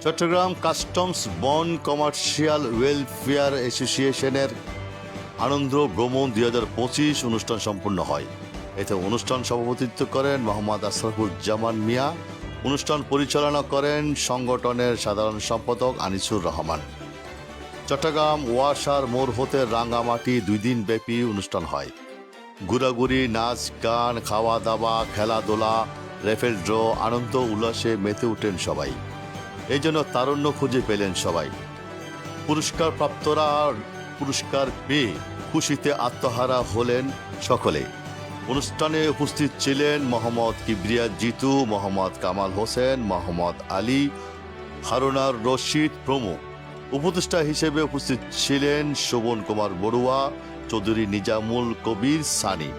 Chittagong customs bond commercial welfare অ্যাসোসিয়েশনের আনন্দ ভ্রমণ 2025 অনুষ্ঠান সম্পন্ন হয়। এতে অনুষ্ঠান সভাপতিত্ব করেন মোহাম্মদ আশরাফুজ্জামান মিয়া। অনুষ্ঠান পরিচালনা করেন সংগঠনের সাধারণ সম্পাদক আনিসুর রহমান। চট্টগ্রাম ওয়াসার মোড় হতে রাঙ্গামাটি 2 দিন ব্যাপী অনুষ্ঠান হয়। ঘোরাঘুরি, নাচ গান, খাওয়া দাওয়া, খেলাধুলা, রেফেল ড্র, আনন্দ উল্লাসে মেতে ওঠেন সবাই। এই জন্য তারুণ্য খুঁজে পেলেন সবাই। পুরস্কার প্রাপ্তরা পুরস্কার পেয়ে খুশিতে আত্মহারা হলেন সকলে। অনুষ্ঠানে উপস্থিত ছিলেন মোহাম্মদ কিবরিয়া জিতু, মোহাম্মদ কামাল হোসেন, মোহাম্মদ আলী, হারুনার রশিদ প্রমুখ। উপদেষ্টা হিসেবে উপস্থিত ছিলেন শোভন কুমার বড়ুয়া, চৌধুরী নিজামুল কবির সানি।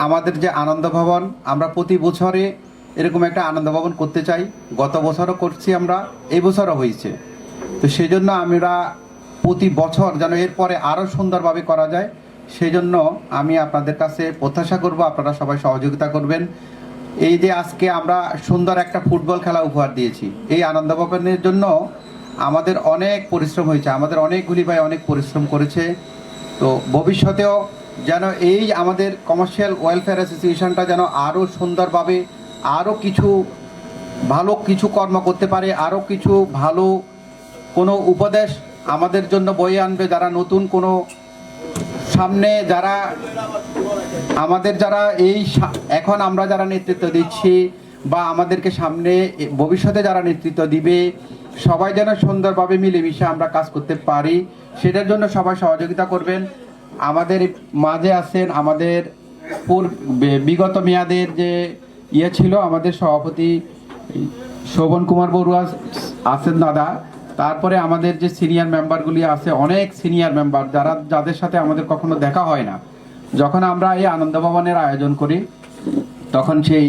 আমাদের যে আনন্দ ভবন, আমরা প্রতি বছরে এরকম একটা আনন্দ ভবন করতে চাই। গত বছরও করছি আমরা, এই বছরও হয়েছে। তো সেই জন্য আমরা প্রতি বছর যেন এরপরে আরও সুন্দরভাবে করা যায়, সেই জন্য আমি আপনাদের কাছে প্রত্যাশা করব আপনারা সবাই সহযোগিতা করবেন। এই যে আজকে আমরা সুন্দর একটা ফুটবল খেলা উপহার দিয়েছি, এই আনন্দ ভবনের জন্য আমাদের অনেক পরিশ্রম হয়েছে, আমাদের অনেকগুলি ভাই অনেক পরিশ্রম করেছে। তো ভবিষ্যতেও যেন এই আমাদের কমার্শিয়াল ওয়েলফেয়ার অ্যাসোসিয়েশনটা যেন আরও সুন্দরভাবে আরও কিছু ভালো কিছু কর্ম করতে পারে, আরও কিছু ভালো কোনো উপদেশ আমাদের জন্য বয়ে আনবে, যারা নতুন কোনো সামনে যারা আমাদের যারা এখন আমরা যারা নেতৃত্ব দিচ্ছি বা আমাদেরকে সামনে ভবিষ্যতে যারা নেতৃত্ব দিবে, সবাই যেন সুন্দরভাবে মিলেমিশে আমরা কাজ করতে পারি, সেটার জন্য সবাই সহযোগিতা করবেন। আমাদের মাঝে আছেন আমাদের বিগত মেয়াদের যে ছিল আমাদের সভাপতি শোভন কুমার বড়ুয়া আছেন দাদা। তারপরে আমাদের যে সিনিয়র মেম্বারগুলি আছে, অনেক সিনিয়র মেম্বার যাদের সাথে আমাদের কখনো দেখা হয় না। যখন আমরা এই আনন্দ ভবনের আয়োজন করি তখন সেই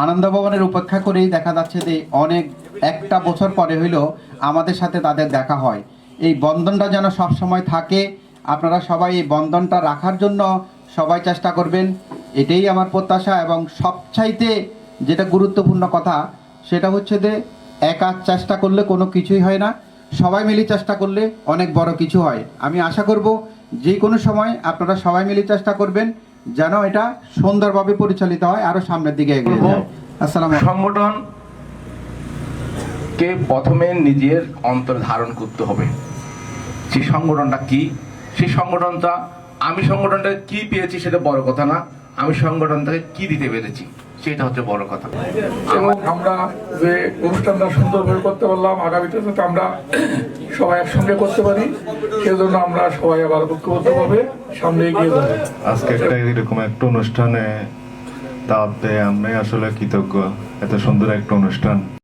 আনন্দ ভবনের উপেক্ষা করেই দেখা যাচ্ছে যে অনেক একটা বছর পরে হইলেও আমাদের সাথে তাদের দেখা হয়। এই বন্ধনটা যেন সবসময় থাকে, আপনারা সবাই এই বন্ধনটা রাখার জন্য সবাই চেষ্টা করবেন, এটাই আমার প্রত্যাশা। এবং সবচাইতে যেটা গুরুত্বপূর্ণ কথা সেটা হচ্ছে যে একা চেষ্টা করলে কোনো কিছুই হয় না, সবাই মিলে চেষ্টা করলে অনেক বড় কিছু হয়। আমি আশা করব যে কোনো সময় আপনারা সবাই মিলে চেষ্টা করবেন যেন এটা সুন্দরভাবে পরিচালিত হয়, আরও সামনের দিকে এগিয়ে যায়। আসসালামু আলাইকুম। সংগঠনকে প্রথমে নিজের অন্তর ধারণ করতে হবে। সেই সংগঠনটা কি, সেই সংগঠনটা আমি সংগঠনটাকে কি পেয়েছি সেটা বড় কথা না, আমি সংগঠনটাকে কি দিতে পেরেছি সেটা হচ্ছে বড় কথা। এবং আমরা যে অনুষ্ঠানটা সুন্দরভাবে করতে পারলাম, আগামীতে যাতে আমরা সবাই একসঙ্গে করতে পারি, সেজন্য আমরা সবাই আবার ঐক্যবদ্ধভাবে সামনে এগিয়ে যাবো। আজকে এরকম একটা অনুষ্ঠানে দাওয়াত পেয়ে আমি আসলে কৃতজ্ঞ। এত সুন্দর একটা অনুষ্ঠান।